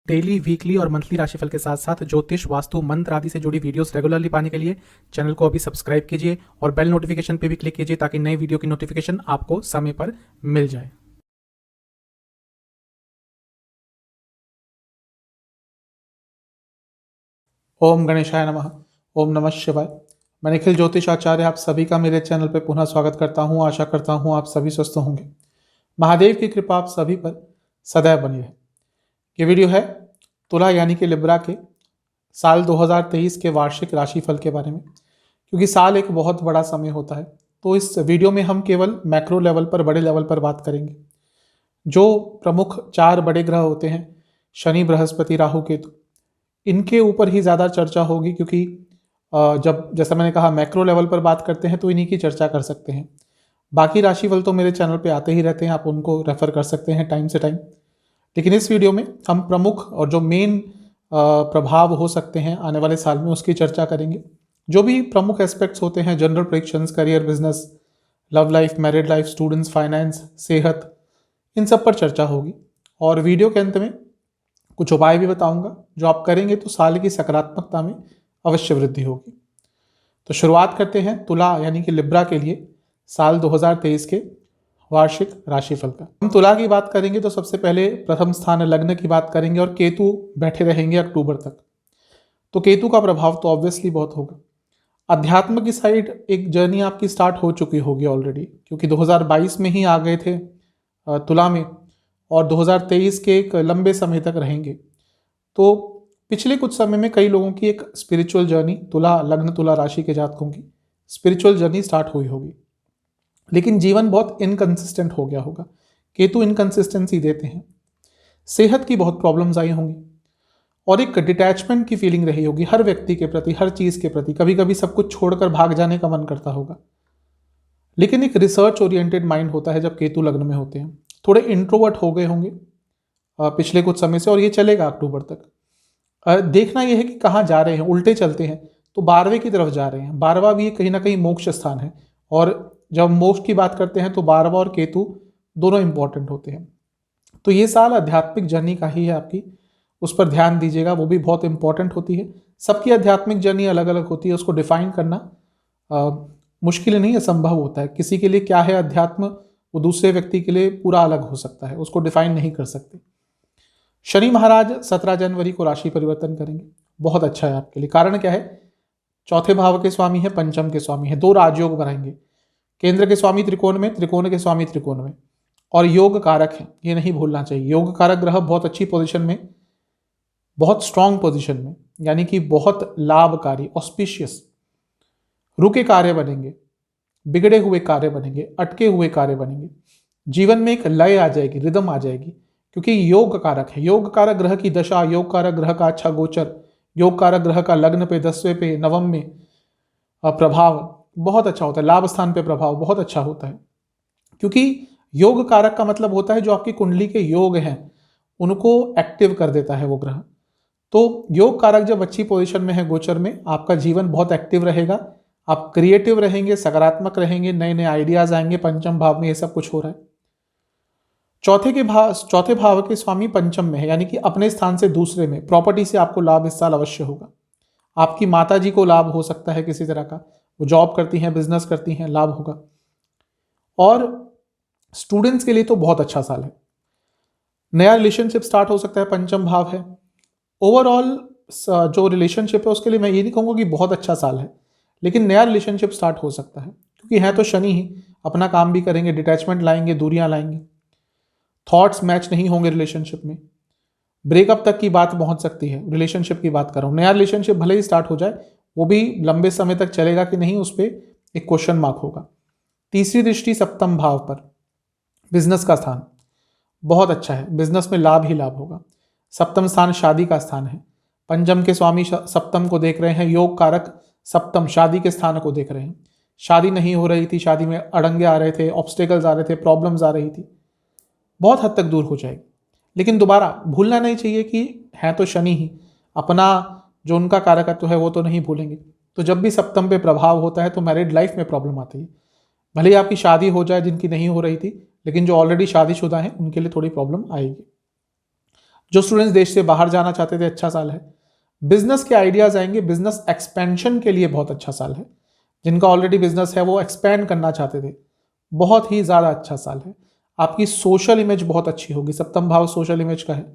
Daily, weekly और monthly राशिफल के साथ साथ ज्योतिष, वास्तु, मंत्र आदि से जुड़ी वीडियोस रेगुलरली पाने के लिए चैनल को अभी सब्सक्राइब कीजिए और बेल नोटिफिकेशन पे भी क्लिक कीजिए ताकि नई वीडियो की नोटिफिकेशन आपको समय पर मिल जाए। ओम गणेशाय नमः। ओम नमः शिवाय। मैं निखिल ज्योतिष आचार्य आप सभी का मेरे चैनल पर पुनः स्वागत करता हूं। आशा करता हूं आप सभी स्वस्थ होंगे। महादेव की कृपा आप सभी पर सदैव बनी रहे। ये वीडियो है तुला यानी कि लिब्रा के साल 2023 के वार्षिक राशिफल के बारे में, क्योंकि साल एक बहुत बड़ा समय होता है। तो इस वीडियो में हम केवल मैक्रो लेवल पर, बड़े लेवल पर बात करेंगे। जो प्रमुख 4 बड़े ग्रह होते हैं, शनि, बृहस्पति, राहु, केतु, इनके ऊपर ही ज़्यादा चर्चा होगी, क्योंकि जब जैसा मैंने कहा मैक्रो लेवल पर बात करते हैं तो इन्हीं की चर्चा कर सकते हैं। बाकी राशिफल तो मेरे चैनल पे आते ही रहते हैं, आप उनको रेफर कर सकते हैं टाइम से टाइम। लेकिन इस वीडियो में हम प्रमुख और जो मेन प्रभाव हो सकते हैं आने वाले साल में उसकी चर्चा करेंगे। जो भी प्रमुख एस्पेक्ट्स होते हैं, general predictions, career, business, love life, married life, students, finance, सेहत, इन सब पर चर्चा होगी। और वीडियो के अंत में कुछ उपाय भी बताऊंगा जो आप करेंगे तो साल की सकारात्मकता में अवश्य वृद्धि होगी। तो शुरुआत करते हैं तुला यानी कि लिब्रा के लिए साल 2023 के वार्षिक राशिफल का। हम तुला की बात करेंगे तो सबसे पहले प्रथम स्थान लग्न की बात करेंगे और केतु बैठे रहेंगे अक्टूबर तक। तो केतु का प्रभाव तो ऑब्वियसली बहुत होगा। अध्यात्म की साइड एक जर्नी आपकी स्टार्ट हो चुकी होगी ऑलरेडी, क्योंकि 2022 में ही आ गए थे तुला में और 2023 के एक लंबे समय तक रहेंगे। तो पिछले कुछ समय में कई लोगों की एक स्पिरिचुअल जर्नी, तुला लग्न, तुला राशि के जातकों की स्पिरिचुअल जर्नी स्टार्ट हुई होगी। लेकिन जीवन बहुत इनकंसिस्टेंट हो गया होगा। केतु इनकंसिस्टेंसी देते हैं। सेहत की बहुत प्रॉब्लम्स आई होंगी और एक डिटैचमेंट की फीलिंग रही होगी हर व्यक्ति के प्रति, हर चीज़ के प्रति। कभी कभी सब कुछ छोड़कर भाग जाने का मन करता होगा। लेकिन एक रिसर्च ओरिएंटेड माइंड होता है जब केतु लग्न में होते हैं। थोड़े इंट्रोवर्ट हो गए होंगे पिछले कुछ समय से और ये चलेगा अक्टूबर तक। देखना यह है कि कहाँ जा रहे हैं। उल्टे चलते हैं तो 12वें की तरफ जा रहे हैं। 12वां भी कहीं ना कहीं मोक्ष स्थान है और जब मोक्ष की बात करते हैं तो 12वां और केतु दोनों इंपॉर्टेंट होते हैं। तो ये साल आध्यात्मिक जर्नी का ही है आपकी, उस पर ध्यान दीजिएगा। वो भी बहुत इंपॉर्टेंट होती है। सबकी आध्यात्मिक जर्नी अलग अलग होती है, उसको डिफाइन करना मुश्किल नहीं, असंभव होता है। किसी के लिए क्या है अध्यात्म, वो दूसरे व्यक्ति के लिए पूरा अलग हो सकता है, उसको डिफाइन नहीं कर सकते। शनि महाराज 17 जनवरी को राशि परिवर्तन करेंगे। बहुत अच्छा है आपके लिए। कारण क्या है? चौथे भाव के स्वामी है, पंचम के स्वामी है, 2 राजयोग बनाएंगे। केंद्र के स्वामी त्रिकोण में, त्रिकोण के स्वामी त्रिकोण में, और योग कारक है, ये नहीं भूलना चाहिए। योग कारक ग्रह बहुत अच्छी पोजीशन में, बहुत स्ट्रांग पोजीशन में, यानी कि बहुत लाभकारी, ऑस्पिशियस। रुके कार्य बनेंगे, बिगड़े हुए कार्य बनेंगे, अटके हुए कार्य बनेंगे। जीवन में एक लय आ जाएगी, रिदम आ जाएगी, क्योंकि योग कारक है। योग कारक ग्रह की दशा, योग कारक ग्रह का अच्छा गोचर, योग कारक ग्रह का लग्न पे, 10वें पे, नवम में प्रभाव बहुत अच्छा होता है। लाभ स्थान पे प्रभाव बहुत अच्छा होता है, क्योंकि योग कारक का मतलब होता है जो आपकी कुंडली के योग हैं उनको एक्टिव कर देता है वो ग्रह। तो योग कारक जब अच्छी पोजीशन में है गोचर में, आपका जीवन बहुत एक्टिव रहेगा, आप क्रिएटिव रहेंगे, सकारात्मक रहेंगे, नए नए आइडियाज आएंगे। पंचम भाव में ये सब कुछ हो रहा है। चौथे भाव के स्वामी पंचम में है, यानी कि अपने स्थान से दूसरे में। प्रॉपर्टी से आपको लाभ इस साल अवश्य होगा। आपकी माता जी को लाभ हो सकता है किसी तरह का, वो जॉब करती हैं, बिजनेस करती हैं, लाभ होगा। और स्टूडेंट्स के लिए तो बहुत अच्छा साल है। नया रिलेशनशिप स्टार्ट हो सकता है, पंचम भाव है। ओवरऑल जो रिलेशनशिप है उसके लिए मैं ये नहीं कहूँगा कि बहुत अच्छा साल है, लेकिन नया रिलेशनशिप स्टार्ट हो सकता है, क्योंकि है तो शनि ही, अपना काम भी करेंगे, डिटैचमेंट लाएंगे, दूरियां लाएंगे। थॉट्स मैच नहीं होंगे रिलेशनशिप में, ब्रेकअप तक की बात पहुंच सकती है। रिलेशनशिप की बात कर रहा हूँ। नया रिलेशनशिप भले ही स्टार्ट हो जाए, वो भी लंबे समय तक चलेगा कि नहीं, उस पर एक क्वेश्चन मार्क होगा। तीसरी दृष्टि सप्तम भाव पर, बिजनेस का स्थान बहुत अच्छा है, बिजनेस में लाभ ही लाभ होगा। सप्तम स्थान शादी का स्थान है। पंचम के स्वामी सप्तम को देख रहे हैं, योग कारक सप्तम शादी के स्थान को देख रहे हैं। शादी नहीं हो रही थी, शादी में अड़ंगे आ रहे थे, ऑब्स्टेकल्स आ रहे थे, प्रॉब्लम्स आ रही थी, बहुत हद तक दूर हो जाएगी। लेकिन दोबारा भूलना नहीं चाहिए कि है तो शनि ही, अपना जो उनका कारकत्व है वो तो नहीं भूलेंगे। तो जब भी सप्तम पे प्रभाव होता है तो मैरिड लाइफ में प्रॉब्लम आती है। भले ही आपकी शादी हो जाए जिनकी नहीं हो रही थी, लेकिन जो ऑलरेडी शादीशुदा हैं उनके लिए थोड़ी प्रॉब्लम आएगी। जो स्टूडेंट्स देश से बाहर जाना चाहते थे, अच्छा साल है। बिजनेस के आइडियाज आएंगे, बिजनेस एक्सपेंशन के लिए बहुत अच्छा साल है। जिनका ऑलरेडी बिजनेस है वो एक्सपेंड करना चाहते थे, बहुत ही ज़्यादा अच्छा साल है। आपकी सोशल इमेज बहुत अच्छी होगी, सप्तम भाव सोशल इमेज का है।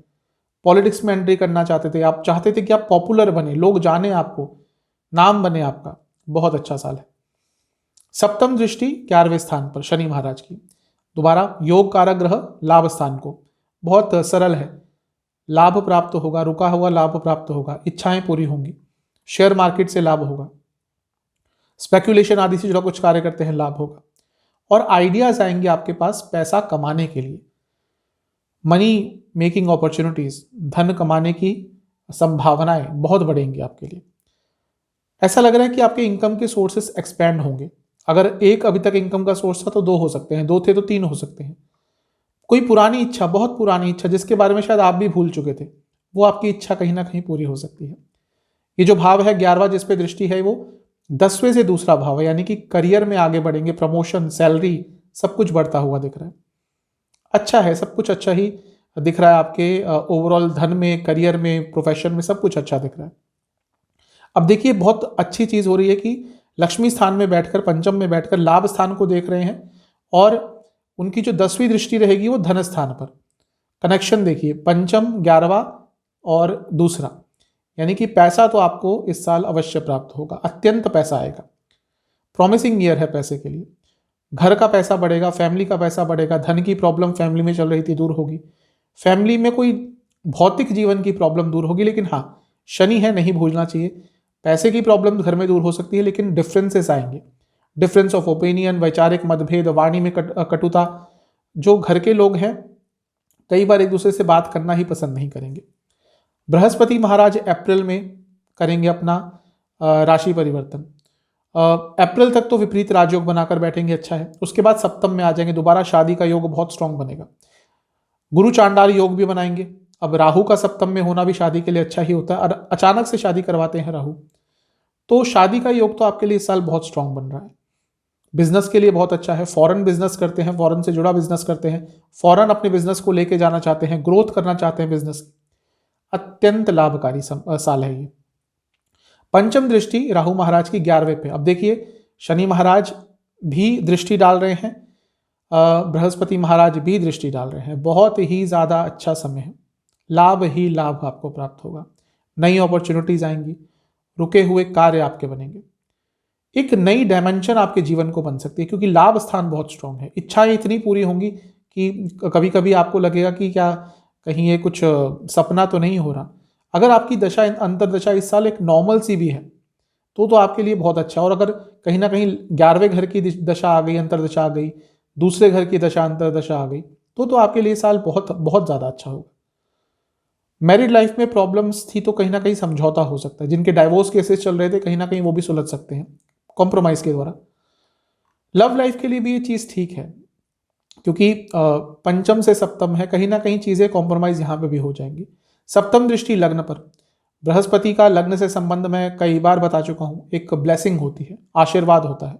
पॉलिटिक्स में एंट्री करना चाहते थे, आप चाहते थे कि आप पॉपुलर बने, लोग जाने आपको, नाम बने आपका, बहुत अच्छा साल है। सप्तम दृष्टि 11वें स्थान पर शनि महाराज की, दोबारा योग कारक ग्रह लाभ स्थान को, बहुत सरल है। लाभ प्राप्त होगा, रुका हुआ लाभ प्राप्त होगा, इच्छाएं पूरी होंगी, शेयर मार्केट से लाभ होगा, स्पेक्यूलेशन आदि से जुड़ा कुछ कार्य करते हैं, लाभ होगा। और आइडियाज आएंगे आपके पास पैसा कमाने के लिए, मनी मेकिंग अपॉर्चुनिटीज, धन कमाने की संभावनाएं बहुत बढ़ेंगी आपके लिए। ऐसा लग रहा है कि आपके इनकम के सोर्सेस एक्सपैंड होंगे। अगर एक अभी तक इनकम का सोर्स था तो 2 हो सकते हैं, 2 थे तो 3 हो सकते हैं। कोई पुरानी इच्छा, बहुत पुरानी इच्छा जिसके बारे में शायद आप भी भूल चुके थे, वो आपकी इच्छा कहीं ना कहीं पूरी हो सकती है। ये जो भाव है 11वां जिस पे दृष्टि है वो 10वें से दूसरा भाव है, यानी कि करियर में आगे बढ़ेंगे, प्रमोशन, सैलरी, सब कुछ बढ़ता हुआ दिख रहा है। अच्छा है, सब कुछ अच्छा ही दिख रहा है आपके ओवरऑल धन में, करियर में, प्रोफेशन में, सब कुछ अच्छा दिख रहा है। अब देखिए बहुत अच्छी चीज हो रही है कि लक्ष्मी स्थान में बैठकर, पंचम में बैठकर लाभ स्थान को देख रहे हैं, और उनकी जो 10वीं दृष्टि रहेगी वो धन स्थान पर। कनेक्शन देखिए, पंचम, 11वां और दूसरा, यानी कि पैसा तो आपको इस साल अवश्य प्राप्त होगा, अत्यंत पैसा आएगा। प्रॉमिसिंग ईयर है पैसे के लिए। घर का पैसा बढ़ेगा, फैमिली का पैसा बढ़ेगा, धन की प्रॉब्लम फैमिली में चल रही थी दूर होगी, फैमिली में कोई भौतिक जीवन की प्रॉब्लम दूर होगी। लेकिन हाँ, शनि है, नहीं भूलना चाहिए, पैसे की प्रॉब्लम घर में दूर हो सकती है, लेकिन डिफरेंसेस आएंगे, डिफरेंस ऑफ ओपिनियन, वैचारिक मतभेद, वाणी में कटुता। जो घर के लोग हैं कई बार एक दूसरे से बात करना ही पसंद नहीं करेंगे। बृहस्पति महाराज अप्रैल में करेंगे अपना राशि परिवर्तन। अप्रैल तक तो विपरीत राजयोग बनाकर बैठेंगे, अच्छा है। उसके बाद सप्तम में आ जाएंगे, दोबारा शादी का योग बहुत स्ट्रांग बनेगा। गुरु चांडाल योग भी बनाएंगे। अब राहु का सप्तम में होना भी शादी के लिए अच्छा ही होता है, और अचानक से शादी करवाते हैं राहु, तो शादी का योग तो आपके लिए इस साल बहुत स्ट्रांग बन रहा है। बिजनेस के लिए बहुत अच्छा है। फॉरेन बिजनेस करते हैं, फॉरेन से जुड़ा बिजनेस करते हैं, फॉरेन अपने बिजनेस को लेके जाना चाहते हैं, ग्रोथ करना चाहते हैं बिजनेस, अत्यंत लाभकारी साल है ये। पंचम दृष्टि राहु महाराज की 11वें पे। अब देखिए शनि महाराज भी दृष्टि डाल रहे हैं, बृहस्पति महाराज भी दृष्टि डाल रहे हैं, बहुत ही ज़्यादा अच्छा समय है। लाभ ही लाभ आपको प्राप्त होगा, नई अपॉर्चुनिटीज आएंगी, रुके हुए कार्य आपके बनेंगे, एक नई डायमेंशन आपके जीवन को बन सकती है, क्योंकि लाभ स्थान बहुत स्ट्रांग है। इच्छाएं इतनी पूरी होंगी कि कभी कभी आपको लगेगा कि क्या कहीं ये कुछ सपना तो नहीं हो रहा। अगर आपकी दशा, अंतरदशा इस साल एक नॉर्मल सी भी है तो आपके लिए बहुत अच्छा। और अगर कहीं ना कहीं 11वें घर की दशा आ गई, अंतरदशा आ गई, दूसरे घर की दशा, अंतरदशा आ गई, तो आपके लिए साल बहुत बहुत ज़्यादा अच्छा होगा। मैरिड लाइफ में प्रॉब्लम्स थी तो कहीं ना कहीं समझौता हो सकता है। जिनके डाइवोर्स केसेस चल रहे थे कहीं ना कहीं वो भी सुलझ सकते हैं कॉम्प्रोमाइज के द्वारा। लव लाइफ के लिए भी ये चीज़ ठीक है, क्योंकि पंचम से सप्तम है, कहीं ना कहीं चीज़ें कॉम्प्रोमाइज यहाँ पे भी हो जाएंगी। सप्तम दृष्टि लग्न पर, बृहस्पति का लग्न से संबंध मैं कई बार बता चुका हूँ, एक ब्लेसिंग होती है, आशीर्वाद होता है।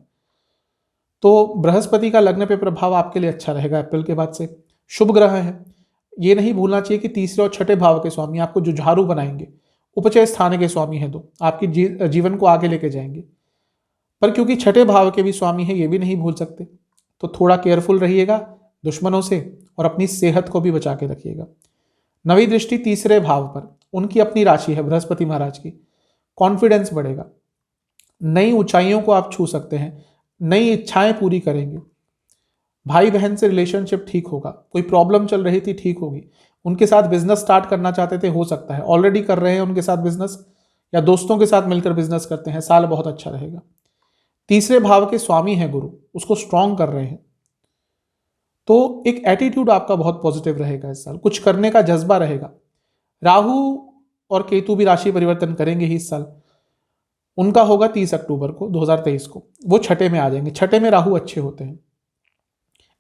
तो बृहस्पति का लग्न पे प्रभाव आपके लिए अच्छा रहेगा अप्रैल के बाद से। शुभ ग्रह है, ये नहीं भूलना चाहिए कि तीसरे और छठे भाव के स्वामी आपको जुझारू बनाएंगे, उपचय स्थान के स्वामी हैं, दो आपकी जीवन को आगे लेके जाएंगे। पर क्योंकि छठे भाव के भी स्वामी हैं, ये भी नहीं भूल सकते, तो थोड़ा केयरफुल रहिएगा दुश्मनों से, और अपनी सेहत को भी बचा के रखिएगा। नवी दृष्टि तीसरे भाव पर, उनकी अपनी राशि है बृहस्पति महाराज की, कॉन्फिडेंस बढ़ेगा, नई ऊंचाइयों को आप छू सकते हैं, नई इच्छाएं पूरी करेंगे। भाई बहन से रिलेशनशिप ठीक होगा, कोई प्रॉब्लम चल रही थी ठीक होगी, उनके साथ बिजनेस स्टार्ट करना चाहते थे, हो सकता है ऑलरेडी कर रहे हैं उनके साथ बिजनेस, या दोस्तों के साथ मिलकर बिजनेस करते हैं, साल बहुत अच्छा रहेगा। तीसरे भाव के स्वामी हैं गुरु, उसको स्ट्रांग कर रहे हैं, तो एक एटीट्यूड आपका बहुत पॉजिटिव रहेगा इस साल, कुछ करने का जज्बा रहेगा। राहु और केतु भी राशि परिवर्तन करेंगे ही इस साल, उनका होगा 30 अक्टूबर को 2023 को, वो छठे में आ जाएंगे। छठे में राहु अच्छे होते हैं,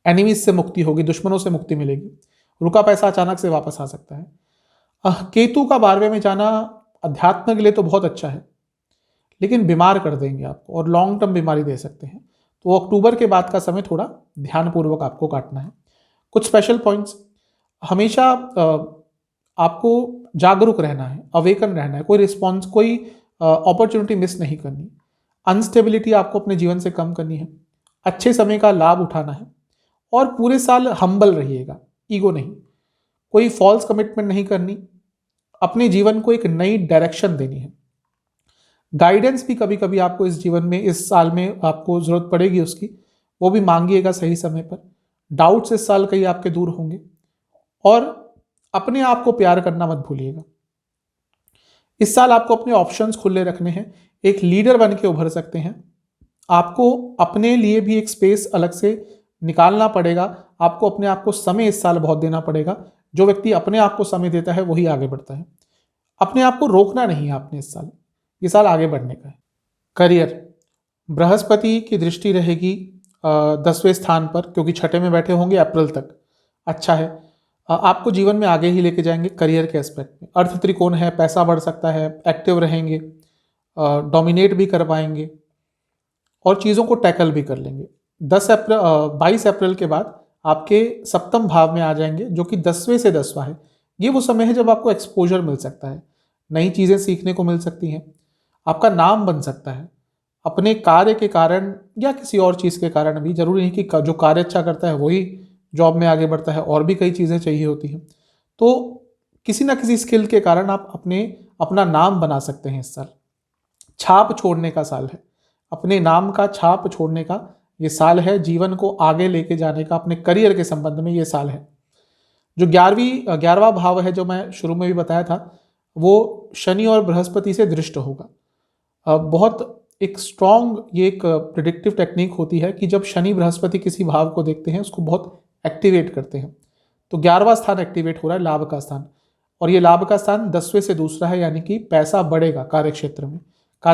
एनिमीज से मुक्ति होगी, दुश्मनों से मुक्ति मिलेगी, रुका पैसा अचानक से वापस आ सकता है। केतु का 12वें में जाना अध्यात्म के लिए तो बहुत अच्छा है, लेकिन बीमार कर देंगे आपको और लॉन्ग टर्म बीमारी दे सकते हैं। तो अक्टूबर के बाद का समय थोड़ा ध्यानपूर्वक आपको काटना है। कुछ स्पेशल पॉइंट्स, हमेशा आपको जागरूक रहना है, अवेकन रहना है, कोई अपॉर्चुनिटी मिस नहीं करनी। अनस्टेबिलिटी आपको अपने जीवन से कम करनी है, अच्छे समय का लाभ उठाना है और पूरे साल हम्बल रहिएगा, ईगो नहीं, कोई फॉल्स कमिटमेंट नहीं करनी, अपने जीवन को एक नई डायरेक्शन देनी है। गाइडेंस भी कभी कभी आपको इस जीवन में, इस साल में आपको जरूरत पड़ेगी उसकी, वो भी मांगिएगा सही समय पर। डाउट्स इस साल कई आपके दूर होंगे और अपने आप को प्यार करना मत भूलिएगा। इस साल आपको अपने ऑप्शंस खुले रखने हैं, एक लीडर बन के उभर सकते हैं। आपको अपने लिए भी एक स्पेस अलग से निकालना पड़ेगा, आपको अपने आप को समय इस साल बहुत देना पड़ेगा। जो व्यक्ति अपने आप को समय देता है वही आगे बढ़ता है। अपने आप को रोकना नहीं है आपने इस साल, ये साल आगे बढ़ने का है। करियर, बृहस्पति की दृष्टि रहेगी 10वें स्थान पर, क्योंकि छठे में बैठे होंगे अप्रैल तक, अच्छा है। आपको जीवन में आगे ही लेके जाएंगे करियर के एस्पेक्ट में। अर्थ त्रिकोण है, पैसा बढ़ सकता है, एक्टिव रहेंगे, डोमिनेट भी कर पाएंगे और चीज़ों को टैकल भी कर लेंगे। 22 अप्रैल के बाद आपके सप्तम भाव में आ जाएंगे, जो कि 10वें से 10वां है। ये वो समय है जब आपको एक्सपोजर मिल सकता है, नई चीज़ें सीखने को मिल सकती हैं, आपका नाम बन सकता है अपने कार्य के कारण या किसी और चीज़ के कारण भी। जरूरी नहीं कि जो कार्य अच्छा करता है वही जॉब में आगे बढ़ता है, और भी कई चीज़ें चाहिए होती हैं। तो किसी ना किसी स्किल के कारण आप अपना नाम बना सकते हैं इस साल। छाप छोड़ने का साल है, अपने नाम का छाप छोड़ने का ये साल है, जीवन को आगे लेके जाने का अपने करियर के संबंध में ये साल है। जो 11वां भाव है, जो मैं शुरू में भी बताया था, वो शनि और बृहस्पति से दृष्ट होगा। बहुत एक स्ट्रॉन्ग, ये एक प्रिडिक्टिव टेक्निक होती है कि जब शनि बृहस्पति किसी भाव को देखते हैं उसको बहुत एक्टिवेट करते हैं। तो 11वां स्थान एक्टिवेट हो रहा है, लाभ का स्थान, और ये लाभ का स्थान 10वें से दूसरा है, यानी कि पैसा बढ़ेगा कार्य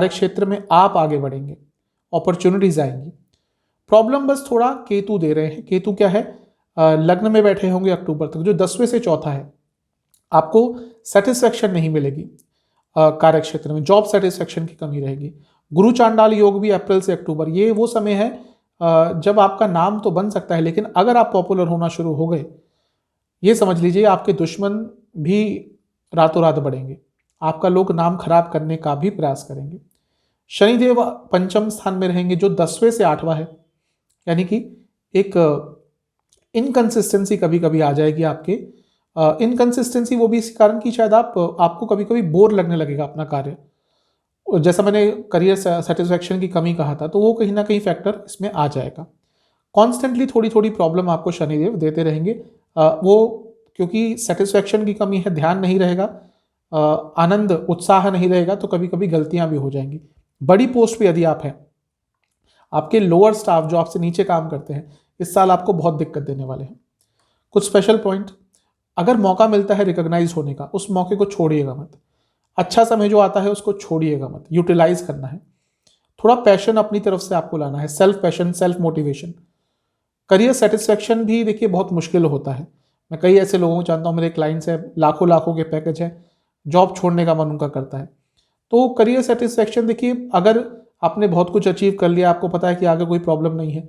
क्षेत्र में आप आगे बढ़ेंगे, अपॉर्चुनिटीज आएंगी। प्रॉब्लम बस थोड़ा केतु दे रहे हैं। केतु क्या है, लग्न में बैठे होंगे अक्टूबर तक, जो 10वें से चौथा है। आपको सेटिस्फेक्शन नहीं मिलेगी कार्य क्षेत्र में, जॉब सेटिस्फेक्शन की कमी रहेगी। गुरु चांडाल योग भी अप्रैल से अक्टूबर, ये वो समय है जब आपका नाम तो बन सकता है, लेकिन अगर आप पॉपुलर होना शुरू हो गए, ये समझ लीजिए आपके दुश्मन भी रातों रात बढ़ेंगे, आपका लोग नाम खराब करने का भी प्रयास करेंगे। शनिदेव पंचम स्थान में रहेंगे, जो 10वें से 8वां है, यानी कि एक इनकंसिस्टेंसी कभी कभी आ जाएगी आपके। इनकंसिस्टेंसी वो भी इस कारण की शायद आपको कभी कभी बोर लगने लगेगा अपना कार्य। जैसा मैंने करियर सेटिस्फेक्शन की कमी कहा था, तो वो कहीं ना कहीं फैक्टर इसमें आ जाएगा। कॉन्स्टेंटली थोड़ी थोड़ी प्रॉब्लम आपको शनिदेव देते रहेंगे, वो क्योंकि सेटिस्फेक्शन की कमी है, ध्यान नहीं रहेगा, आनंद उत्साह नहीं रहेगा, तो कभी कभी गलतियां भी हो जाएंगी। बड़ी पोस्ट पे यदि आप हैं, आपके लोअर स्टाफ जो आपसे नीचे काम करते हैं, इस साल आपको बहुत दिक्कत देने वाले हैं। कुछ स्पेशल पॉइंट, अगर मौका मिलता है रिकॉग्नाइज होने का, उस मौके को छोड़िएगा मत। अच्छा समय जो आता है उसको छोड़िएगा मत, यूटिलाइज करना है। थोड़ा पैशन अपनी तरफ से आपको लाना है, self passion, self motivation. Career satisfaction भी देखिए बहुत मुश्किल होता है। मैं कई ऐसे लोगों को जानता हूँ, मेरे क्लाइंट्स हैं, लाखों लाखों के पैकेज है, जॉब छोड़ने का मन उनका करता है। तो करियर सेटिस्फेक्शन देखिए, अगर आपने बहुत कुछ अचीव कर लिया, आपको पता है कि आगे कोई प्रॉब्लम नहीं है,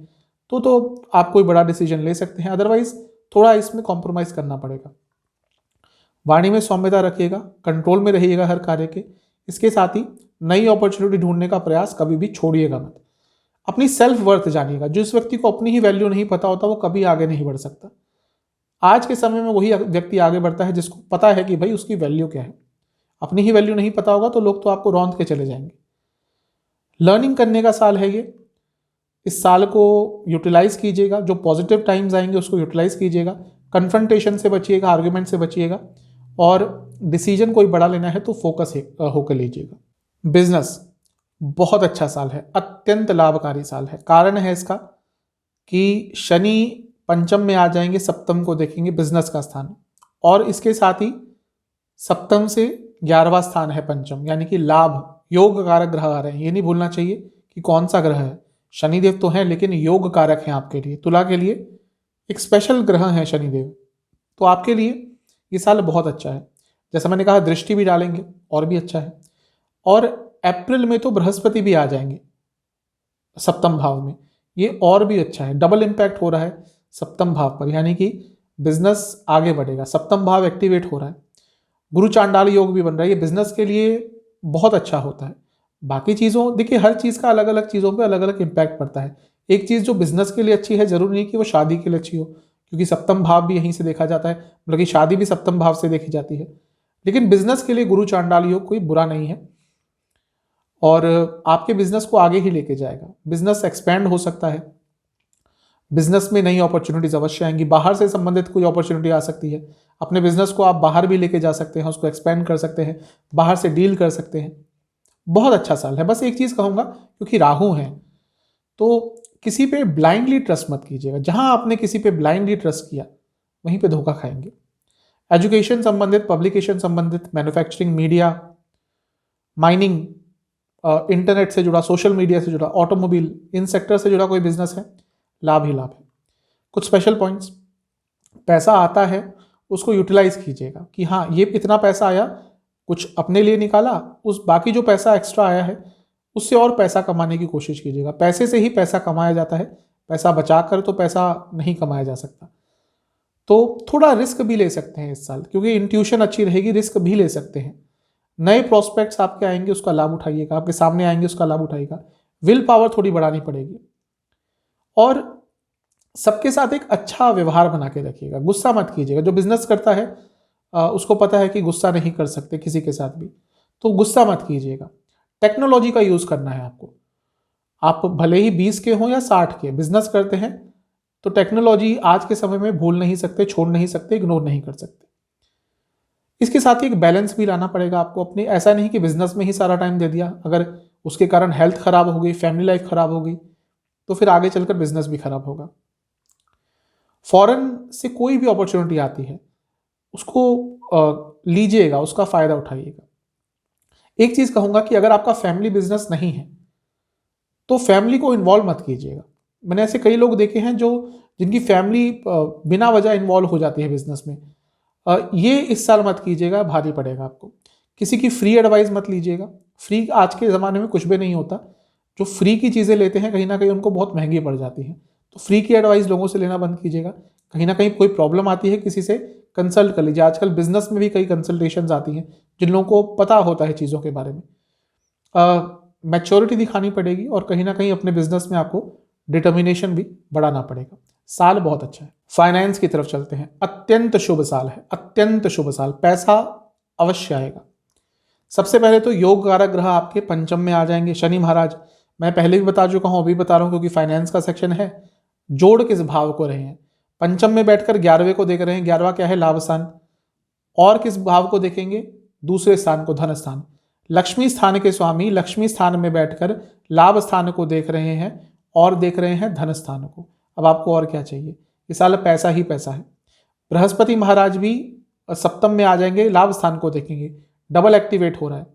तो आप कोई बड़ा डिसीजन ले सकते हैं। अदरवाइज थोड़ा इसमें कॉम्प्रोमाइज करना पड़ेगा। वाणी में सौम्यता रखिएगा, कंट्रोल में रहिएगा हर कार्य के। इसके साथ ही नई अपॉर्चुनिटी ढूंढने का प्रयास कभी भी छोड़िएगा मत। अपनी सेल्फ वर्थ जानिएगा। जिस व्यक्ति को अपनी ही वैल्यू नहीं पता होता, वो कभी आगे नहीं बढ़ सकता। आज के समय में वही व्यक्ति आगे बढ़ता है जिसको पता है कि भाई उसकी वैल्यू क्या है। अपनी ही वैल्यू नहीं पता होगा तो लोग तो आपको रौंद के चले जाएंगे। लर्निंग करने का साल है ये, इस साल को यूटिलाइज कीजिएगा। जो पॉजिटिव टाइम्स आएंगे उसको यूटिलाइज कीजिएगा। कन्फ्रंटेशन से बचिएगा, आर्ग्यूमेंट से बचिएगा, और डिसीजन कोई बड़ा लेना है तो फोकस होकर लीजिएगा। बिजनेस बहुत अच्छा साल है, अत्यंत लाभकारी साल है। कारण है इसका कि शनि पंचम में आ जाएंगे, सप्तम को देखेंगे, बिजनेस का स्थान, और इसके साथ ही सप्तम से 11वां स्थान है पंचम, यानी कि लाभ योग कारक ग्रह आ रहे हैं। ये नहीं भूलना चाहिए कि कौन सा ग्रह है। शनिदेव तो हैं, लेकिन योग कारक हैं आपके लिए। तुला के लिए एक स्पेशल ग्रह है शनिदेव, तो आपके लिए ये साल बहुत अच्छा है। जैसा मैंने कहा, दृष्टि भी डालेंगे और भी अच्छा है। और अप्रैल में तो बृहस्पति भी आ जाएंगे सप्तम भाव में, ये और भी अच्छा है। डबल इम्पैक्ट हो रहा है सप्तम भाव पर, यानी कि बिजनेस आगे बढ़ेगा। सप्तम भाव एक्टिवेट हो रहा है। गुरु चांडाल योग भी बन रहा है, ये बिजनेस के लिए बहुत अच्छा होता है। बाकी चीज़ों, देखिए हर चीज़ का अलग अलग चीज़ों पे अलग अलग इम्पैक्ट पड़ता है। एक चीज़ जो बिजनेस के लिए अच्छी है, जरूरी नहीं कि वो शादी के लिए अच्छी हो, क्योंकि सप्तम भाव भी यहीं से देखा जाता है, मतलब कि शादी भी सप्तम भाव से देखी जाती है। लेकिन बिजनेस के लिए गुरु चांडाल योग कोई बुरा नहीं है और आपके बिजनेस को आगे ही लेके जाएगा। बिजनेस एक्सपैंड हो सकता है, बिजनेस में नई अपॉर्चुनिटीज अवश्य आएंगी, बाहर से संबंधित कोई अपॉर्चुनिटी आ सकती है। अपने बिजनेस को आप बाहर भी लेके जा सकते हैं, उसको एक्सपेंड कर सकते हैं, बाहर से डील कर सकते हैं। बहुत अच्छा साल है। बस एक चीज कहूंगा, क्योंकि राहु है तो किसी पे ब्लाइंडली ट्रस्ट मत कीजिएगा। जहां आपने किसी पे ब्लाइंडली ट्रस्ट किया वहीं पे धोखा खाएंगे। एजुकेशन संबंधित, पब्लिकेशन संबंधित, मैन्युफैक्चरिंग, मीडिया, माइनिंग, इंटरनेट से जुड़ा, सोशल मीडिया से जुड़ा, ऑटोमोबाइल, इन सेक्टर से जुड़ा कोई बिजनेस है, लाभ ही लाभ है। कुछ स्पेशल पॉइंट्स, पैसा आता है उसको यूटिलाइज कीजिएगा कि हाँ ये इतना पैसा आया, कुछ अपने लिए निकाला, उस बाकी जो पैसा एक्स्ट्रा आया है उससे और पैसा कमाने की कोशिश कीजिएगा। पैसे से ही पैसा कमाया जाता है, पैसा बचाकर तो पैसा नहीं कमाया जा सकता। तो थोड़ा रिस्क भी ले सकते हैं इस साल, क्योंकि इंट्यूशन अच्छी रहेगी, रिस्क भी ले सकते हैं। नए प्रोस्पेक्ट्स आपके आएंगे, उसका लाभ उठाइएगा, आपके सामने आएंगे, उसका लाभ उठाइएगा। विल पावर थोड़ी बढ़ानी पड़ेगी और सबके साथ एक अच्छा व्यवहार बना के रखिएगा। गुस्सा मत कीजिएगा। जो बिजनेस करता है उसको पता है कि गुस्सा नहीं कर सकते किसी के साथ भी, तो गुस्सा मत कीजिएगा। टेक्नोलॉजी का यूज करना है आपको। आप भले ही 20 के हों या 60 के, बिजनेस करते हैं तो टेक्नोलॉजी आज के समय में भूल नहीं सकते, छोड़ नहीं सकते, इग्नोर नहीं कर सकते। इसके साथ ही एक बैलेंस भी लाना पड़ेगा आपको अपने। ऐसा नहीं कि बिजनेस में ही सारा टाइम दे दिया, अगर उसके कारण हेल्थ खराब हो गई, फैमिली लाइफ खराब हो गई, तो फिर आगे चलकर बिजनेस भी खराब होगा। फॉरेन से कोई भी अपॉर्चुनिटी आती है उसको लीजिएगा, उसका फायदा उठाइएगा। एक चीज कहूंगा कि अगर आपका फैमिली बिजनेस नहीं है तो फैमिली को इन्वॉल्व मत कीजिएगा। मैंने ऐसे कई लोग देखे हैं जो जिनकी फैमिली बिना वजह इन्वॉल्व हो जाती है बिजनेस में। ये इस साल मत कीजिएगा, भारी पड़ेगा आपको। किसी की फ्री एडवाइस मत लीजिएगा। फ्री आज के ज़माने में कुछ भी नहीं होता। जो फ्री की चीज़ें लेते हैं कहीं ना कहीं उनको बहुत महंगी पड़ जाती हैं, तो फ्री की एडवाइस लोगों से लेना बंद कीजिएगा। कहीं ना कहीं कोई प्रॉब्लम आती है, किसी से कंसल्ट कर लीजिए। आजकल बिजनेस में भी कई कंसल्टेशंस आती हैं जिन लोगों को पता होता है चीज़ों के बारे में। मैच्योरिटी दिखानी पड़ेगी और कहीं ना कहीं अपने बिजनेस में आपको डिटर्मिनेशन भी बढ़ाना पड़ेगा। साल बहुत अच्छा है। फाइनेंस की तरफ चलते हैं। अत्यंत शुभ साल है, अत्यंत शुभ साल। पैसा अवश्य आएगा। सबसे पहले तो योग कारक ग्रह आपके पंचम में आ जाएंगे, शनि महाराज। मैं पहले भी बता चुका हूं, अभी बता रहा हूं क्योंकि फाइनेंस का सेक्शन है। जोड़ किस भाव को रहे हैं? पंचम में बैठकर 11वें को देख रहे हैं। 11वां क्या है? लाभ स्थान। और किस भाव को देखेंगे? दूसरे स्थान को, धन स्थान। लक्ष्मी स्थान के स्वामी लक्ष्मी स्थान में बैठकर लाभ स्थान को देख रहे हैं और देख रहे हैं धन स्थान को। अब आपको और क्या चाहिए? इस साल पैसा ही पैसा है। बृहस्पति महाराज भी सप्तम में आ जाएंगे, लाभ स्थान को देखेंगे, डबल एक्टिवेट हो रहा है।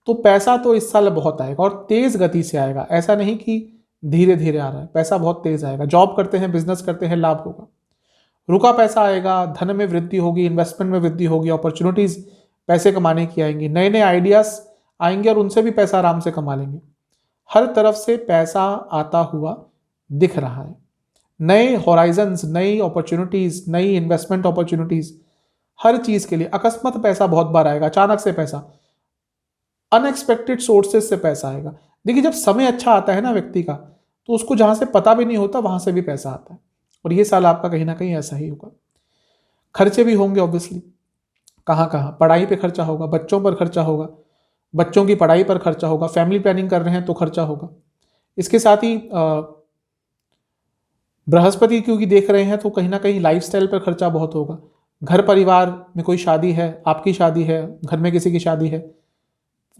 तो पैसा तो इस साल बहुत आएगा और तेज गति से आएगा। ऐसा नहीं कि धीरे धीरे आ रहा है, पैसा बहुत तेज आएगा। जॉब करते हैं, बिजनेस करते हैं, लाभ होगा। रुका पैसा आएगा, धन में वृद्धि होगी, इन्वेस्टमेंट में वृद्धि होगी, अपॉर्चुनिटीज पैसे कमाने की आएंगी, नए नए आइडियाज आएंगे और उनसे भी पैसा आराम से कमा लेंगे। हर तरफ से पैसा आता हुआ दिख रहा है। नए हॉराइजन्स, नई अपॉर्चुनिटीज, नई इन्वेस्टमेंट अपॉर्चुनिटीज, हर चीज के लिए अकस्मात पैसा बहुत बार आएगा। अचानक से पैसा, अनएक्सपेक्टेड सोर्सेज से पैसा आएगा। देखिए, जब समय अच्छा आता है ना व्यक्ति का, तो उसको जहां से पता भी नहीं होता वहां से भी पैसा आता है। और ये साल आपका कहीं ना कहीं ऐसा ही होगा। खर्चे भी होंगे ऑब्वियसली। कहाँ कहाँ? पढ़ाई पे खर्चा होगा, बच्चों पर खर्चा होगा, बच्चों की पढ़ाई पर खर्चा होगा, फैमिली प्लानिंग कर रहे हैं तो खर्चा होगा। इसके साथ ही बृहस्पति क्योंकि देख रहे हैं तो कहीं ना कहीं लाइफस्टाइल पर खर्चा बहुत होगा। घर परिवार में कोई शादी है, आपकी शादी है, घर में किसी की शादी है,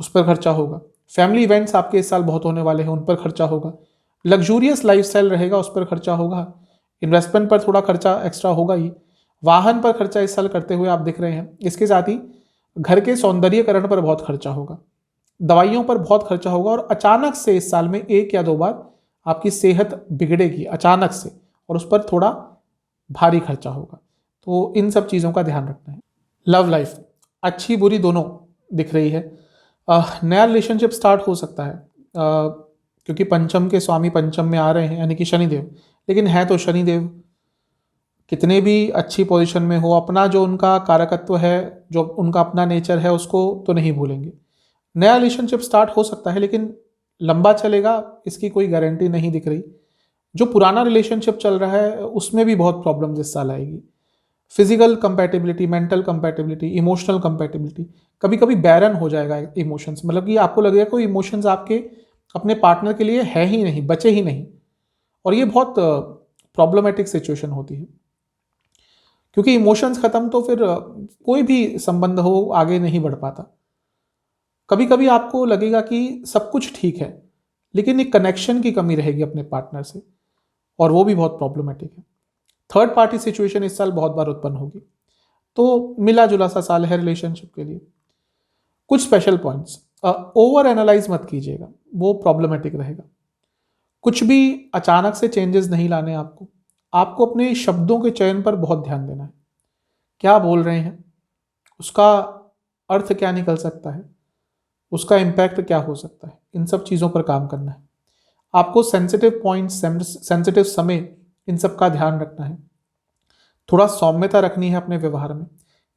उस पर खर्चा होगा। फैमिली इवेंट्स आपके इस साल बहुत होने वाले हैं, उन पर खर्चा होगा। लग्जूरियस लाइफस्टाइल रहेगा, उस पर खर्चा होगा। इन्वेस्टमेंट पर थोड़ा खर्चा एक्स्ट्रा होगा ही। वाहन पर खर्चा इस साल करते हुए आप दिख रहे हैं। इसके साथ ही घर के सौंदर्यीकरण पर बहुत खर्चा होगा, दवाइयों पर बहुत खर्चा होगा और अचानक से इस साल में 1 या 2 बार आपकी सेहत बिगड़ेगी अचानक से, और उस पर थोड़ा भारी खर्चा होगा। तो इन सब चीज़ों का ध्यान रखना है। लव लाइफ अच्छी बुरी दोनों दिख रही है। नया रिलेशनशिप स्टार्ट हो सकता है क्योंकि पंचम के स्वामी पंचम में आ रहे हैं, यानी कि शनिदेव। लेकिन है तो शनिदेव कितने भी अच्छी पोजीशन में हो, अपना जो उनका कारकत्व है, जो उनका अपना नेचर है, उसको तो नहीं भूलेंगे। नया रिलेशनशिप स्टार्ट हो सकता है लेकिन लंबा चलेगा इसकी कोई गारंटी नहीं दिख रही। जो पुराना रिलेशनशिप चल रहा है उसमें भी बहुत प्रॉब्लम्स इस साल आएगी। Physical compatibility, mental compatibility, emotional compatibility, कभी कभी बैरन हो जाएगा इमोशंस, मतलब कि आपको लगेगा कोई इमोशंस आपके अपने पार्टनर के लिए है ही नहीं, बचे ही नहीं। और ये बहुत प्रॉब्लमेटिक सिचुएशन होती है, क्योंकि इमोशंस खत्म तो फिर कोई भी संबंध हो आगे नहीं बढ़ पाता। कभी कभी आपको लगेगा कि सब कुछ ठीक है लेकिन एक कनेक्शन की कमी रहेगी अपने पार्टनर से, और वो भी बहुत प्रॉब्लमेटिक है। थर्ड पार्टी सिचुएशन इस साल बहुत बार उत्पन्न होगी। तो मिला जुला सा साल है रिलेशनशिप के लिए। कुछ स्पेशल पॉइंट्स, ओवर एनालाइज मत कीजिएगा, वो प्रॉब्लमेटिक रहेगा। कुछ भी अचानक से चेंजेस नहीं लाने आपको। आपको अपने शब्दों के चयन पर बहुत ध्यान देना है। क्या बोल रहे हैं, उसका अर्थ क्या निकल सकता है, उसका इम्पैक्ट क्या हो सकता है, इन सब चीज़ों पर काम करना है। आपको सेंसिटिव पॉइंट्स, सेंसिटिव समय, इन सब का ध्यान रखना है। थोड़ा सौम्यता रखनी है अपने व्यवहार में।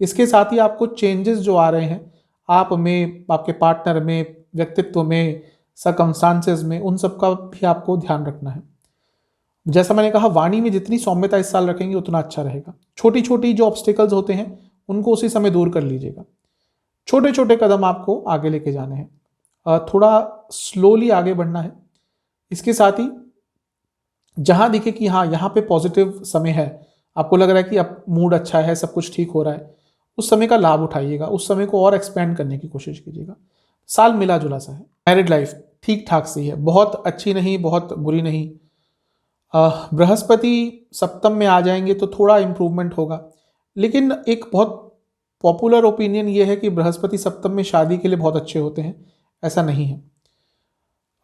इसके साथ ही आपको चेंजेस जो आ रहे हैं आप में, आपके पार्टनर में, व्यक्तित्व में, सर्कमस्टांसेस में, उन सब का भी आपको ध्यान रखना है। जैसा मैंने कहा, वाणी में जितनी सौम्यता इस साल रखेंगे उतना अच्छा रहेगा। छोटी छोटी जो ऑब्स्टिकल्स होते हैं उनको उसी समय दूर कर लीजिएगा। छोटे छोटे कदम आपको आगे लेके जाने हैं, थोड़ा स्लोली आगे बढ़ना है। इसके साथ ही जहां दिखे कि हाँ यहाँ पे पॉजिटिव समय है, आपको लग रहा है कि अब मूड अच्छा है, सब कुछ ठीक हो रहा है, उस समय का लाभ उठाइएगा, उस समय को और एक्सपेंड करने की कोशिश कीजिएगा। साल मिला जुला सा है। मैरिड लाइफ ठीक ठाक सी है, बहुत अच्छी नहीं, बहुत बुरी नहीं। बृहस्पति सप्तम में आ जाएंगे तो थोड़ा इंप्रूवमेंट होगा, लेकिन एक बहुत पॉपुलर ओपिनियन ये है कि बृहस्पति सप्तम में शादी के लिए बहुत अच्छे होते हैं। ऐसा नहीं है,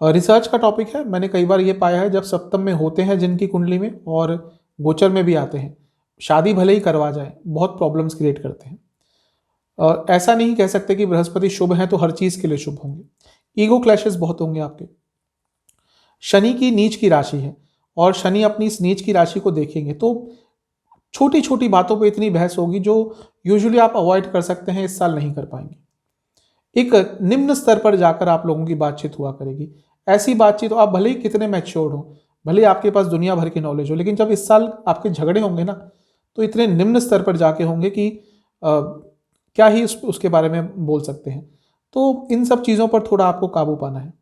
रिसर्च का टॉपिक है। मैंने कई बार ये पाया है जब सप्तम में होते हैं जिनकी कुंडली में और गोचर में भी आते हैं, शादी भले ही करवा जाए बहुत प्रॉब्लम्स क्रिएट करते हैं। ऐसा नहीं कह सकते कि बृहस्पति शुभ हैं तो हर चीज़ के लिए शुभ होंगे। ईगो क्लैशेस बहुत होंगे आपके। शनि की नीच की राशि है और शनि अपनी इस नीच की राशि को देखेंगे तो छोटी छोटी बातों पे इतनी बहस होगी जो यूजुअली आप अवॉइड कर सकते हैं, इस साल नहीं कर पाएंगे। एक निम्न स्तर पर जाकर आप लोगों की बातचीत हुआ करेगी। ऐसी बातचीत, आप भले ही कितने मैच्योर्ड हो, भले आपके पास दुनिया भर की नॉलेज हो, लेकिन जब इस साल आपके झगड़े होंगे ना तो इतने निम्न स्तर पर जाके होंगे कि क्या ही उसके बारे में बोल सकते हैं। तो इन सब चीज़ों पर थोड़ा आपको काबू पाना है।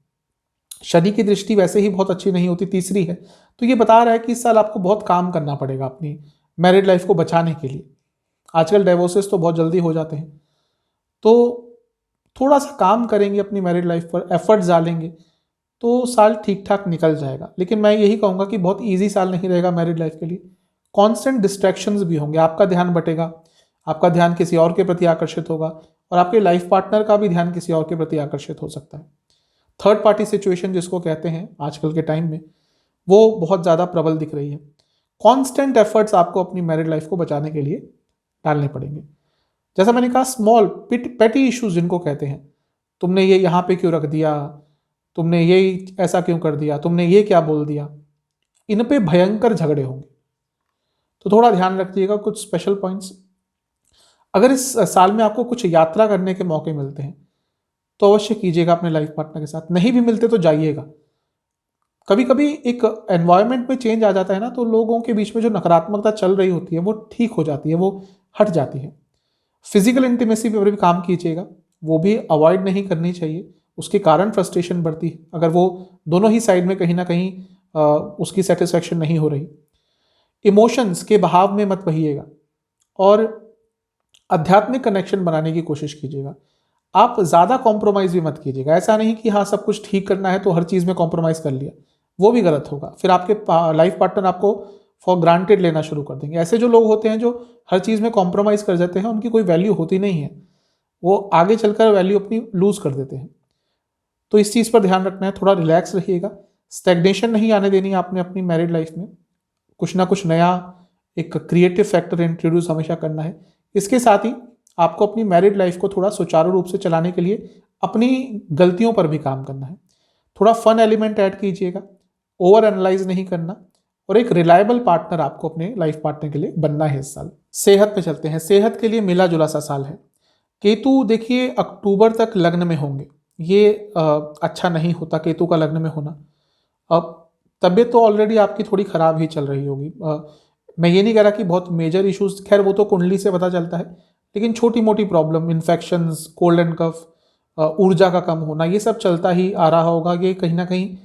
शनि की दृष्टि वैसे ही बहुत अच्छी नहीं होती, तीसरी है, तो ये बता रहा है कि इस साल आपको बहुत काम करना पड़ेगा अपनी मैरिड लाइफ को बचाने के लिए। आजकल डाइवोर्सेस तो बहुत जल्दी हो जाते हैं, तो थोड़ा सा काम करेंगे अपनी मैरिड लाइफ पर, एफर्ट्स डालेंगे तो साल ठीक ठाक निकल जाएगा। लेकिन मैं यही कहूँगा कि बहुत ईजी साल नहीं रहेगा मैरिड लाइफ के लिए। कॉन्स्टेंट डिस्ट्रैक्शंस भी होंगे, आपका ध्यान बटेगा, आपका ध्यान किसी और के प्रति आकर्षित होगा और आपके लाइफ पार्टनर का भी ध्यान किसी और के प्रति आकर्षित हो सकता है। थर्ड पार्टी सिचुएशन जिसको कहते हैं आजकल के टाइम में, वो बहुत ज़्यादा प्रबल दिख रही है। कॉन्स्टेंट एफर्ट्स आपको अपनी मैरिड लाइफ को बचाने के लिए डालने पड़ेंगे। जैसा मैंने कहा, स्मॉल पेटी इश्यूज जिनको कहते हैं, तुमने ये यहाँ पे क्यों रख दिया, तुमने ये ऐसा क्यों कर दिया, तुमने ये क्या बोल दिया, इन पे भयंकर झगड़े होंगे, तो थोड़ा ध्यान रखिएगा। कुछ स्पेशल पॉइंट्स, अगर इस साल में आपको कुछ यात्रा करने के मौके मिलते हैं तो अवश्य कीजिएगा अपने लाइफ पार्टनर के साथ। नहीं भी मिलते तो जाइएगा। कभी कभी एक एनवायरनमेंट में चेंज आ जाता है ना, तो लोगों के बीच में जो नकारात्मकता चल रही होती है वो ठीक हो जाती है, वो हट जाती है। फिजिकल इंटीमेसी पर भी काम कीजिएगा, वो भी अवॉइड नहीं करनी चाहिए, उसके कारण फ्रस्ट्रेशन बढ़ती है अगर वो दोनों ही साइड में कहीं ना कहीं उसकी सेटिस्फैक्शन नहीं हो रही। इमोशंस के बहाव में मत बहिएगा और आध्यात्मिक कनेक्शन बनाने की कोशिश कीजिएगा। आप ज़्यादा कॉम्प्रोमाइज़ भी मत कीजिएगा। ऐसा नहीं कि हाँ सब कुछ ठीक करना है तो हर चीज़ में कॉम्प्रोमाइज़ कर लिया, वो भी गलत होगा। फिर आपके लाइफ पार्टनर आपको फॉर ग्रांटेड लेना शुरू कर देंगे। ऐसे जो लोग होते हैं जो हर चीज़ में कॉम्प्रोमाइज़ कर जाते हैं, उनकी कोई वैल्यू होती नहीं है, वो आगे चलकर वैल्यू अपनी लूज़ कर देते हैं। तो इस चीज़ पर ध्यान रखना है, थोड़ा रिलैक्स रहिएगा। स्टैग्नेशन नहीं आने देनी आपने अपनी मैरिड लाइफ में, कुछ ना कुछ नया एक क्रिएटिव फैक्टर इंट्रोड्यूस हमेशा करना है। इसके साथ ही आपको अपनी मैरिड लाइफ को थोड़ा सुचारू रूप से चलाने के लिए अपनी गलतियों पर भी काम करना है। थोड़ा फन एलिमेंट ऐड कीजिएगा, ओवर एनालाइज नहीं करना और एक रिलायबल पार्टनर आपको अपने लाइफ पार्टनर के लिए बनना है इस साल। सेहत पे चलते हैं। सेहत के लिए मिला जुला सा साल है। केतु देखिए अक्टूबर तक लग्न में होंगे, ये अच्छा नहीं होता केतु का लग्न में होना। अब तबीयत तो ऑलरेडी आपकी थोड़ी ख़राब ही चल रही होगी। मैं ये नहीं कह रहा कि बहुत मेजर इश्यूज, खैर वो तो कुंडली से पता चलता है, लेकिन छोटी मोटी प्रॉब्लम, इन्फेक्शंस, कोल्ड एंड कफ, ऊर्जा का कम होना, ये सब चलता ही आ रहा होगा। ये कहीं ना कहीं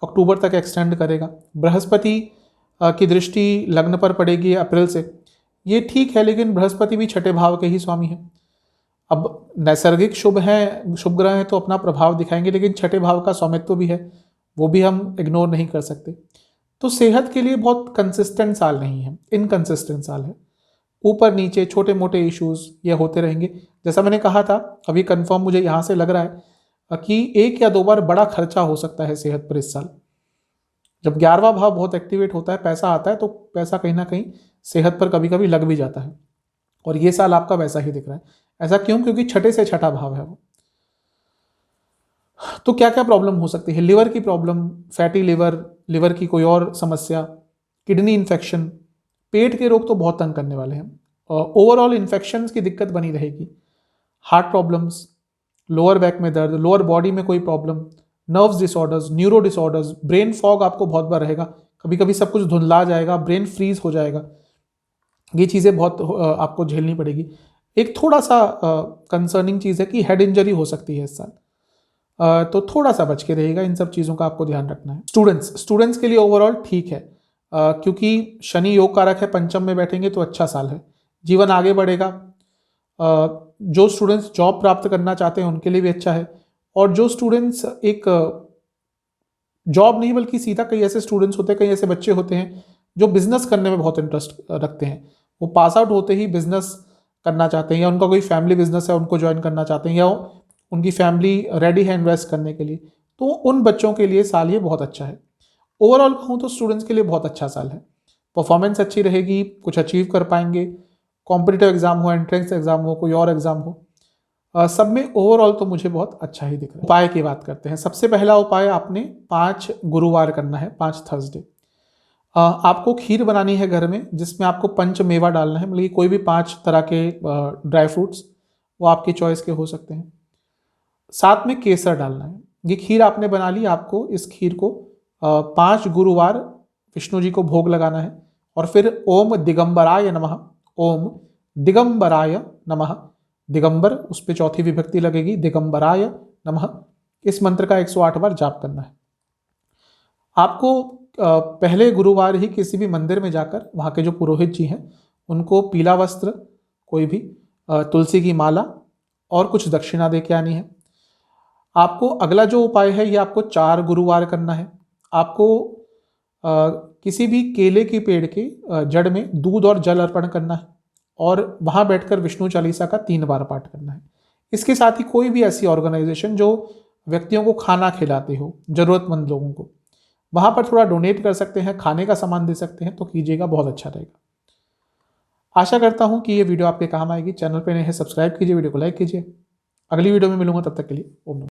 अक्टूबर तक एक्सटेंड करेगा। बृहस्पति की दृष्टि लग्न पर पड़ेगी अप्रैल से, ये ठीक है, लेकिन बृहस्पति भी छठे भाव के ही स्वामी हैं। अब नैसर्गिक शुभ हैं, शुभ ग्रह हैं तो अपना प्रभाव दिखाएंगे, लेकिन छठे भाव का स्वामित्व भी है, वो भी हम इग्नोर नहीं कर सकते। तो सेहत के लिए बहुत कंसिस्टेंट साल नहीं है, इनकंसिस्टेंट साल है। ऊपर नीचे छोटे मोटे इश्यूज ये होते रहेंगे। जैसा मैंने कहा था, अभी कंफर्म मुझे यहाँ से लग रहा है कि 1 या 2 बार बड़ा खर्चा हो सकता है सेहत पर इस साल। जब 11वां भाव बहुत एक्टिवेट होता है, पैसा आता है, तो पैसा कहीं ना कहीं सेहत पर कभी कभी लग भी जाता है, और ये साल आपका वैसा ही दिख रहा है। ऐसा क्यों? क्योंकि छठे से छठा भाव है वो। तो क्या क्या प्रॉब्लम हो सकती है? लिवर की प्रॉब्लम, फैटी लिवर, लिवर की कोई और समस्या, किडनी इन्फेक्शन, पेट के रोग तो बहुत तंग करने वाले हैं। ओवरऑल इन्फेक्शंस की दिक्कत बनी रहेगी। हार्ट प्रॉब्लम्स, लोअर बैक में दर्द, लोअर बॉडी में कोई problem, nerves disorders, neuro disorders, brain fog आपको बहुत बार रहेगा। कभी कभी सब कुछ धुंधला जाएगा, ब्रेन फ्रीज हो जाएगा। ये चीज़ें बहुत आपको झेलनी पड़ेगी। एक थोड़ा सा कंसर्निंग चीज़ है कि हेड इंजरी हो सकती है इस साल, तो थोड़ा सा बच के रहेगा। इन सब चीज़ों का आपको ध्यान रखना है। स्टूडेंट्स के लिए ओवरऑल ठीक है, क्योंकि शनि योग कारक है, पंचम में बैठेंगे तो अच्छा साल है, जीवन आगे बढ़ेगा। जो स्टूडेंट्स जॉब प्राप्त करना चाहते हैं उनके लिए भी अच्छा है, और जो स्टूडेंट्स एक जॉब नहीं बल्कि सीधा, कई ऐसे स्टूडेंट्स होते हैं, कई ऐसे बच्चे होते हैं जो बिजनेस करने में बहुत इंटरेस्ट रखते हैं, वो पास आउट होते ही बिजनेस करना चाहते हैं, या उनका कोई फैमिली बिजनेस है उनको ज्वाइन करना चाहते हैं, या उनकी फैमिली रेडी है इन्वेस्ट करने के लिए, तो उन बच्चों के लिए साल ये बहुत अच्छा है। ओवरऑल कहूँ तो स्टूडेंट्स के लिए बहुत अच्छा साल है। परफॉर्मेंस अच्छी रहेगी, कुछ अचीव कर पाएंगे। कॉम्पिटिटिव एग्जाम हो, एंट्रेंस एग्जाम हो, कोई और एग्जाम हो, सब में ओवरऑल तो मुझे बहुत अच्छा ही दिख रहा है। उपाय की बात करते हैं। सबसे पहला उपाय, आपने 5 गुरुवार करना है, 5 थर्सडे। आपको खीर बनानी है घर में, जिसमें आपको पंच मेवा डालना है, मतलब कोई भी 5 तरह के ड्राई फ्रूट्स, वो आपकी चॉइस के हो सकते हैं। साथ में केसर डालना है। ये खीर आपने बना ली, आपको इस खीर को 5 गुरुवार विष्णु जी को भोग लगाना है, और फिर ओम दिगंबराय नमः, ओम दिगंबराय नमः, दिगंबर उस पर चौथी विभक्ति लगेगी, दिगंबराय नमः, इस मंत्र का 108 बार जाप करना है। आपको पहले गुरुवार ही किसी भी मंदिर में जाकर वहाँ के जो पुरोहित जी हैं उनको पीला वस्त्र, कोई भी तुलसी की माला और कुछ दक्षिणा दे के आनी है। आपको अगला जो उपाय है ये आपको 4 गुरुवार करना है। आपको किसी भी केले के पेड़ के जड़ में दूध और जल अर्पण करना है, और वहाँ बैठकर विष्णु चालीसा का 3 बार पाठ करना है। इसके साथ ही कोई भी ऐसी ऑर्गेनाइजेशन जो व्यक्तियों को खाना खिलाते हो, जरूरतमंद लोगों को, वहाँ पर थोड़ा डोनेट कर सकते हैं, खाने का सामान दे सकते हैं, तो कीजिएगा, बहुत अच्छा रहेगा। आशा करता हूँ कि ये वीडियो आपके काम आएगी। चैनल पे नए हैं, सब्सक्राइब कीजिए, वीडियो को लाइक कीजिए। अगली वीडियो में मिलूंगा, तब तक के लिए ओम नमः।